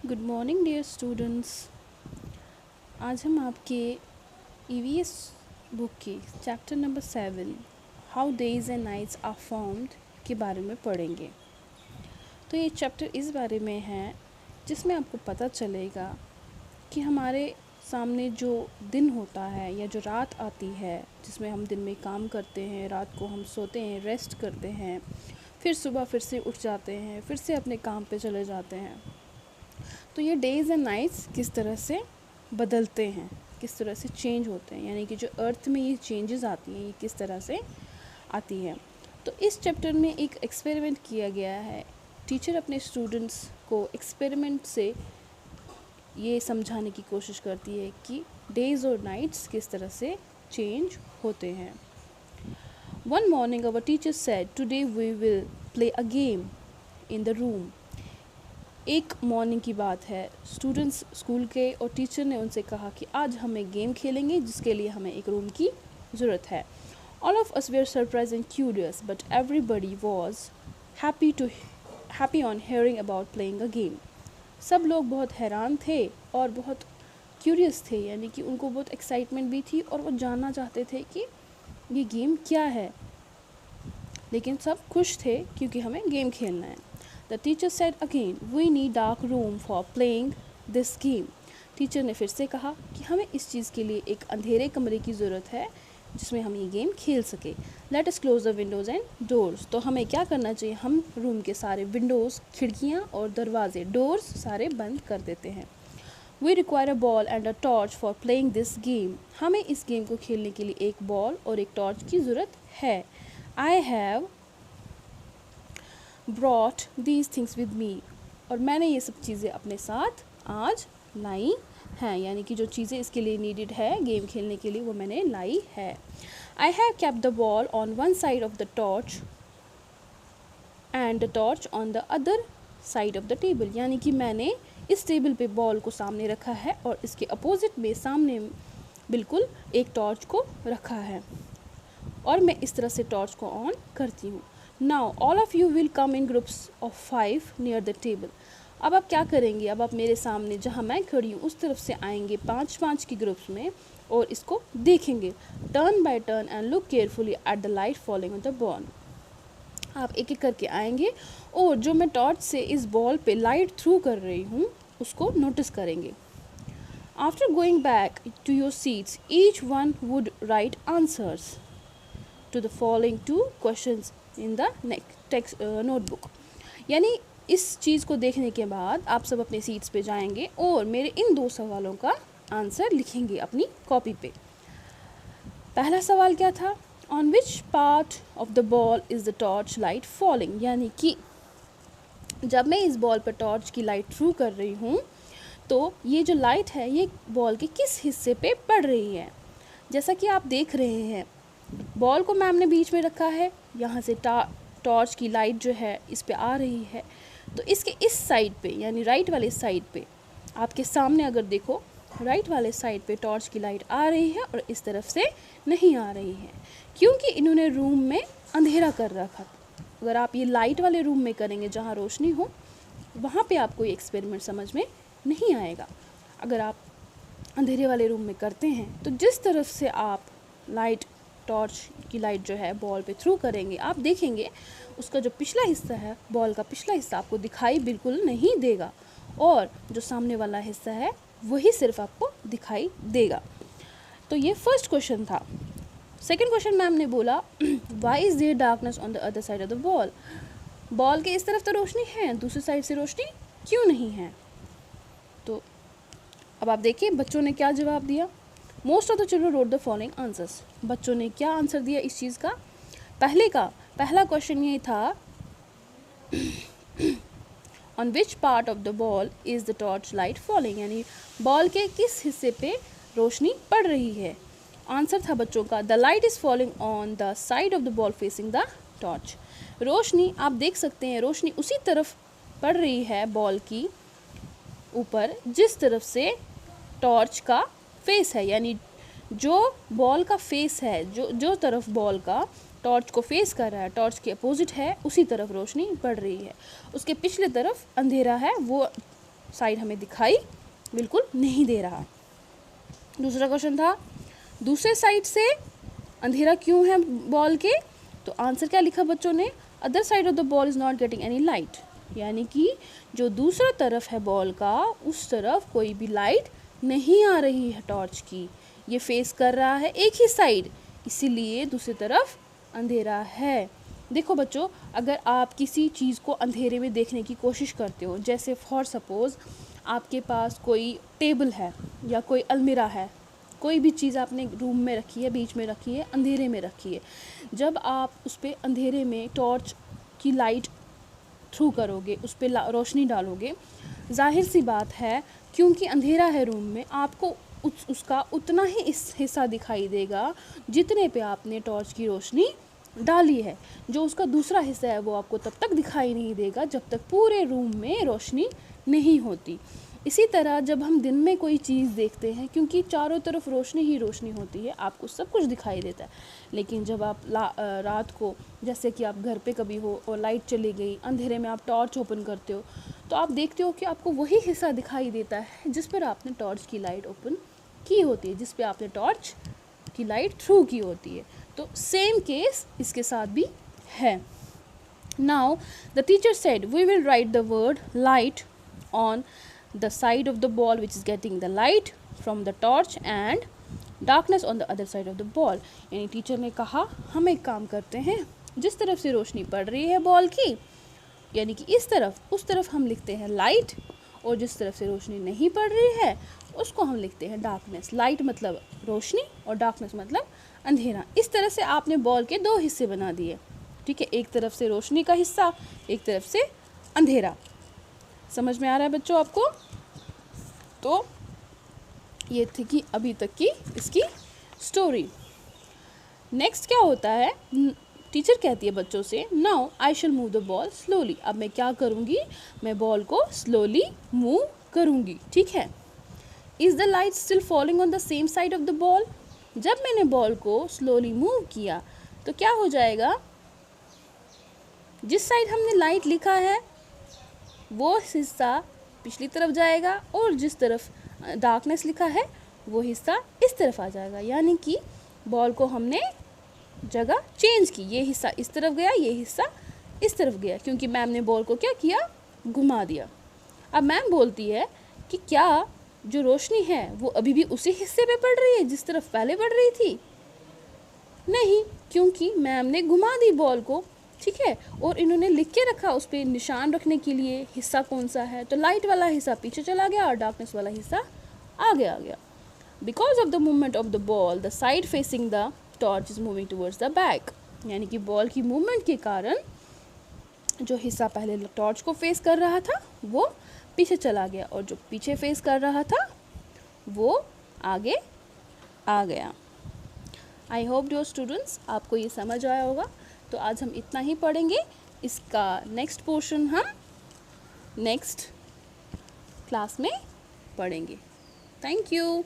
Good morning dear students. आज हम आपके ईवीएस बुक के chapter number 7 how days and nights are formed के बारे में पढ़ेंगे। तो ये चैप्टर इस बारे में है जिसमें आपको पता चलेगा कि हमारे सामने जो दिन होता है या जो रात आती है जिसमें हम दिन में काम करते हैं, रात को हम सोते हैं, रेस्ट करते हैं, फिर सुबह फिर से उठ जाते हैं, फिर से अपने काम पे चले जाते हैं। तो ये डेज़ एंड नाइट्स किस तरह से बदलते हैं, किस तरह से चेंज होते हैं, यानी कि जो अर्थ में ये चेंजेस आती हैं ये किस तरह से आती है। तो इस चैप्टर में एक एक्सपेरिमेंट किया गया है। टीचर अपने स्टूडेंट्स को एक्सपेरिमेंट से ये समझाने की कोशिश करती है कि डेज़ और नाइट्स किस तरह से चेंज होते हैं। One morning our teacher said today we will play a game in the room. एक मॉर्निंग की बात है, स्टूडेंट्स स्कूल के और टीचर ने उनसे कहा कि आज हम एक गेम खेलेंगे जिसके लिए हमें एक रूम की ज़रूरत है। All of us were surprised and curious but everybody was happy on hearing about playing a game. सब लोग बहुत हैरान थे और बहुत क्यूरियस थे, यानी कि उनको बहुत एक्साइटमेंट भी थी और वो जानना चाहते थे कि ये गेम क्या है, लेकिन सब खुश थे क्योंकि हमें गेम खेलना है। The teacher said again, we need dark room for playing this game. Teacher ने फिर से कहा कि हमें इस चीज़ के लिए एक अंधेरे कमरे की ज़रूरत है जिसमें हम ये गेम खेल सके। Let us close the windows and doors. तो हमें क्या करना चाहिए, हम रूम के सारे विंडोज़, खिड़कियाँ और दरवाजे, डोर्स सारे बंद कर देते हैं। We require a ball and a torch for playing this game. हमें इस गेम को खेलने के लिए एक बॉल और एक टॉर्च की ज़रूरत है। I have brought these things with me. और मैंने ये सब चीज़ें अपने साथ आज लाई हैं, यानी कि जो चीज़ें इसके लिए नीडेड है गेम खेलने के लिए वो मैंने लाई है। I have kept the ball on one side of the torch and the torch on the other side of the table. यानी कि मैंने इस टेबल पे बॉल को सामने रखा है और इसके अपोजिट में सामने बिल्कुल एक टॉर्च को रखा है और मैं इस तरह से टॉर्च को ऑन करती हूँ। Now all of you will come in groups of 5 near the table. अब आप क्या करेंगे, अब आप मेरे सामने जहाँ मैं खड़ी हूँ उस तरफ से आएंगे 5-5 की ग्रुप्स में और इसको देखेंगे turn by turn and look carefully at the light falling on the ball. आप एक एक करके आएंगे और जो मैं टॉर्च से इस बॉल पे लाइट थ्रू कर रही हूँ उसको नोटिस करेंगे। After going back to your seats each one would write answers to the following 2 questions in the text notebook. यानी इस चीज़ को देखने के बाद आप सब अपने सीट्स पे जाएंगे और मेरे इन 2 सवालों का आंसर लिखेंगे अपनी कॉपी पे। पहला सवाल क्या था, on which part of the ball is the torch light falling, यानी कि जब मैं इस बॉल पर टॉर्च की लाइट थ्रू कर रही हूँ तो ये जो लाइट है ये बॉल के किस हिस्से पे पड़ रही है। जैसा कि आप देख रहे हैं बॉल को मैम ने बीच में रखा है, यहाँ से टॉर्च की लाइट जो है इस पे आ रही है, तो इसके इस साइड पे यानी राइट वाले साइड पे आपके सामने अगर देखो राइट वाले साइड पे टॉर्च की लाइट आ रही है और इस तरफ से नहीं आ रही है क्योंकि इन्होंने रूम में अंधेरा कर रखा। अगर आप ये लाइट वाले रूम में करेंगे जहाँ रोशनी हो वहाँ पे आपको ये एक्सपेरिमेंट समझ में नहीं आएगा। अगर आप अंधेरे वाले रूम में करते हैं तो जिस तरफ से आप लाइट टॉर्च की लाइट जो है बॉल पे थ्रू करेंगे आप देखेंगे उसका जो पिछला हिस्सा है बॉल का पिछला हिस्सा आपको दिखाई बिल्कुल नहीं देगा और जो सामने वाला हिस्सा है वही सिर्फ आपको दिखाई देगा। तो ये फर्स्ट क्वेश्चन था। सेकंड क्वेश्चन मैम ने बोला why is there darkness on the other side of the ball. Ball के इस तरफ तो रोशनी है, दूसरी साइड से रोशनी क्यों नहीं है। तो अब आप देखिए बच्चों ने क्या जवाब दिया। Most of the children wrote the following answers. बच्चों ने क्या आंसर दिया इस चीज़ का। पहला क्वेश्चन ये था on which part of the ball is the torch light falling, यानी बॉल के किस हिस्से पे रोशनी पड़ रही है। आंसर था बच्चों का the light is falling on the side of the ball facing the torch. रोशनी आप देख सकते हैं रोशनी उसी तरफ पड़ रही है बॉल की ऊपर जिस तरफ से टॉर्च का फेस है, यानी जो बॉल का फेस है जो तरफ बॉल का टॉर्च को फेस कर रहा है, टॉर्च के अपोजिट है, उसी तरफ रोशनी पड़ रही है। उसके पिछले तरफ अंधेरा है, वो साइड हमें दिखाई बिल्कुल नहीं दे रहा। दूसरा क्वेश्चन था दूसरे साइड से अंधेरा क्यों है बॉल के, तो आंसर क्या लिखा बच्चों ने, other side of the ball is not getting any light, यानी कि जो दूसरा तरफ है बॉल का उस तरफ कोई भी लाइट नहीं आ रही है टॉर्च की, ये फेस कर रहा है एक ही साइड, इसीलिए दूसरी तरफ अंधेरा है। देखो बच्चों, अगर आप किसी चीज़ को अंधेरे में देखने की कोशिश करते हो, जैसे फॉर सपोज़ आपके पास कोई टेबल है या कोई अलमीरा है, कोई भी चीज़ आपने रूम में रखी है, बीच में रखी है, अंधेरे में रखी है, जब आप उस पर अंधेरे में टॉर्च की लाइट थ्रू करोगे, उस पर रोशनी डालोगे, जाहिर सी बात है क्योंकि अंधेरा है रूम में, आपको उसका उतना ही इस हिस्सा दिखाई देगा जितने पे आपने टॉर्च की रोशनी डाली है। जो उसका दूसरा हिस्सा है वो आपको तब तक दिखाई नहीं देगा जब तक पूरे रूम में रोशनी नहीं होती। इसी तरह जब हम दिन में कोई चीज़ देखते हैं, क्योंकि चारों तरफ रोशनी ही रोशनी होती है, आपको सब कुछ दिखाई देता है, लेकिन जब आप रात को, जैसे कि आप घर पे कभी हो और लाइट चली गई, अंधेरे में आप टॉर्च ओपन करते हो, तो आप देखते हो कि आपको वही हिस्सा दिखाई देता है जिस पर आपने टॉर्च की लाइट ओपन की होती है, जिस पर आपने टॉर्च की लाइट थ्रू की होती है। तो सेम केस इसके साथ भी है। Now the teacher said we will write the word light on the side of the ball which is getting the light from the torch and darkness on the other side of the ball। यानी teacher ने कहा हम एक काम करते हैं, जिस तरफ से रोशनी पड़ रही है बॉल की, यानी कि इस तरफ, उस तरफ हम लिखते हैं लाइट, और जिस तरफ से रोशनी नहीं पड़ रही है उसको हम लिखते हैं डार्कनेस। लाइट मतलब रोशनी और डार्कनेस मतलब अंधेरा। इस तरह से आपने बॉल के दो हिस्से बना दिए, ठीक है, एक तरफ से रोशनी का हिस्सा, एक तरफ से अंधेरा। समझ में आ रहा है बच्चों आपको? तो ये थी कि अभी तक की इसकी स्टोरी। नेक्स्ट क्या होता है, टीचर कहती है बच्चों से now I shall move the ball slowly. अब मैं क्या करूँगी, मैं बॉल को स्लोली मूव करूँगी, ठीक है। Is the light still falling on the same side of the ball. जब मैंने बॉल को स्लोली मूव किया तो क्या हो जाएगा, जिस साइड हमने लाइट लिखा है वो हिस्सा पिछली तरफ जाएगा, और जिस तरफ डार्कनेस लिखा है वो हिस्सा इस तरफ आ जाएगा। यानी कि बॉल को हमने जगह चेंज की, ये हिस्सा इस तरफ गया, ये हिस्सा इस तरफ गया, क्योंकि मैम ने बॉल को क्या किया, घुमा दिया। अब मैम बोलती है कि क्या जो रोशनी है वो अभी भी उसी हिस्से पे पड़ रही है जिस तरफ पहले पड़ रही थी? नहीं, क्योंकि मैम ने घुमा दी बॉल को, ठीक है, और इन्होंने लिख के रखा उस पर निशान रखने के लिए हिस्सा कौन सा है, तो लाइट वाला हिस्सा पीछे चला गया और डार्कनेस वाला हिस्सा आगे आ गया। Because of the movement of the ball the side facing the torch is moving towards the back. यानी कि बॉल की मूवमेंट के कारण जो हिस्सा पहले टॉर्च को फेस कर रहा था वो पीछे चला गया, और जो पीछे फेस कर रहा था वो आगे आ गया। आई होप डियर स्टूडेंट्स आपको ये समझ आया होगा। तो आज हम इतना ही पढ़ेंगे, इसका नेक्स्ट पोर्शन हम नेक्स्ट क्लास में पढ़ेंगे। Thank you.